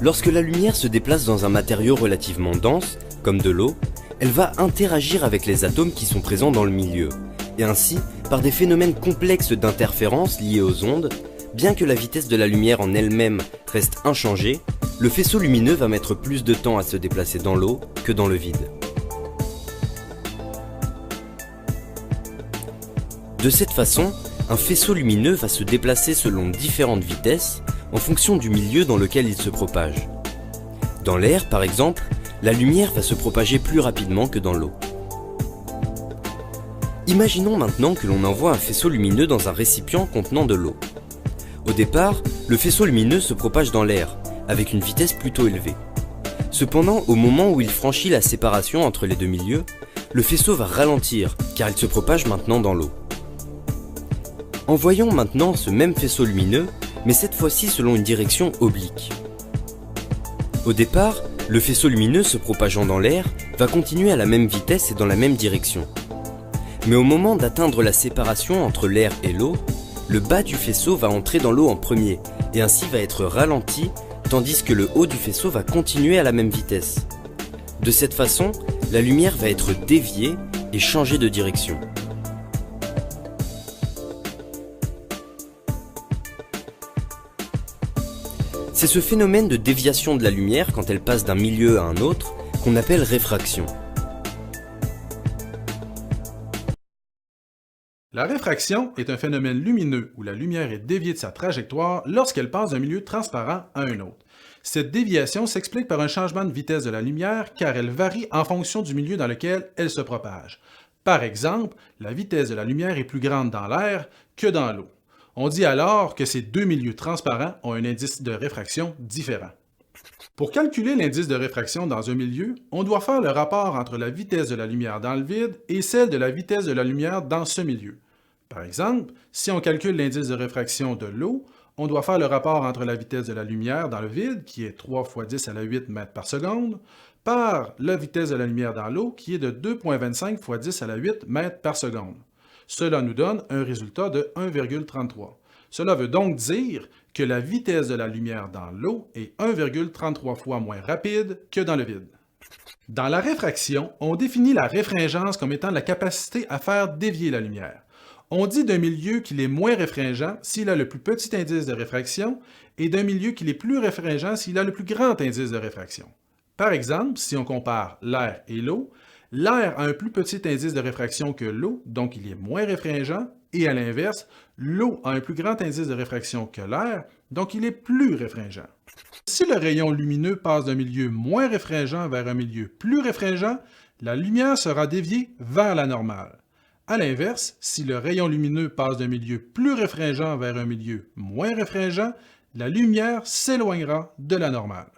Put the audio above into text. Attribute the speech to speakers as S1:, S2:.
S1: Lorsque la lumière se déplace dans un matériau relativement dense, comme de l'eau, elle va interagir avec les atomes qui sont présents dans le milieu. Et ainsi, par des phénomènes complexes d'interférence liés aux ondes, bien que la vitesse de la lumière en elle-même reste inchangée, le faisceau lumineux va mettre plus de temps à se déplacer dans l'eau que dans le vide. De cette façon, un faisceau lumineux va se déplacer selon différentes vitesses en fonction du milieu dans lequel il se propage. Dans l'air, par exemple, la lumière va se propager plus rapidement que dans l'eau. Imaginons maintenant que l'on envoie un faisceau lumineux dans un récipient contenant de l'eau. Au départ, le faisceau lumineux se propage dans l'air, avec une vitesse plutôt élevée. Cependant, au moment où il franchit la séparation entre les deux milieux, le faisceau va ralentir, car il se propage maintenant dans l'eau. Envoyons maintenant ce même faisceau lumineux, mais cette fois-ci selon une direction oblique. Au départ, le faisceau lumineux se propageant dans l'air va continuer à la même vitesse et dans la même direction. Mais au moment d'atteindre la séparation entre l'air et l'eau, le bas du faisceau va entrer dans l'eau en premier, et ainsi va être ralenti, tandis que le haut du faisceau va continuer à la même vitesse. De cette façon, la lumière va être déviée et changer de direction. C'est ce phénomène de déviation de la lumière quand elle passe d'un milieu à un autre qu'on appelle réfraction.
S2: La réfraction est un phénomène lumineux où la lumière est déviée de sa trajectoire lorsqu'elle passe d'un milieu transparent à un autre. Cette déviation s'explique par un changement de vitesse de la lumière car elle varie en fonction du milieu dans lequel elle se propage. Par exemple, la vitesse de la lumière est plus grande dans l'air que dans l'eau. On dit alors que ces deux milieux transparents ont un indice de réfraction différent. Pour calculer l'indice de réfraction dans un milieu, on doit faire le rapport entre la vitesse de la lumière dans le vide et celle de la vitesse de la lumière dans ce milieu. Par exemple, si on calcule l'indice de réfraction de l'eau, on doit faire le rapport entre la vitesse de la lumière dans le vide, qui est 3 fois 10 à la 8 mètres par seconde, par la vitesse de la lumière dans l'eau, qui est de 2,25 fois 10 à la 8 mètres par seconde. Cela nous donne un résultat de 1,33. Cela veut donc dire que la vitesse de la lumière dans l'eau est 1,33 fois moins rapide que dans le vide. Dans la réfraction, on définit la réfringence comme étant la capacité à faire dévier la lumière. On dit d'un milieu qu'il est moins réfringent s'il a le plus petit indice de réfraction et d'un milieu qu'il est plus réfringent s'il a le plus grand indice de réfraction. Par exemple, si on compare l'air et l'eau, l'air a un plus petit indice de réfraction que l'eau, donc il est moins réfringent, et à l'inverse, l'eau a un plus grand indice de réfraction que l'air, donc il est plus réfringent. Si le rayon lumineux passe d'un milieu moins réfringent vers un milieu plus réfringent, la lumière sera déviée vers la normale. À l'inverse, si le rayon lumineux passe d'un milieu plus réfringent vers un milieu moins réfringent, la lumière s'éloignera de la normale.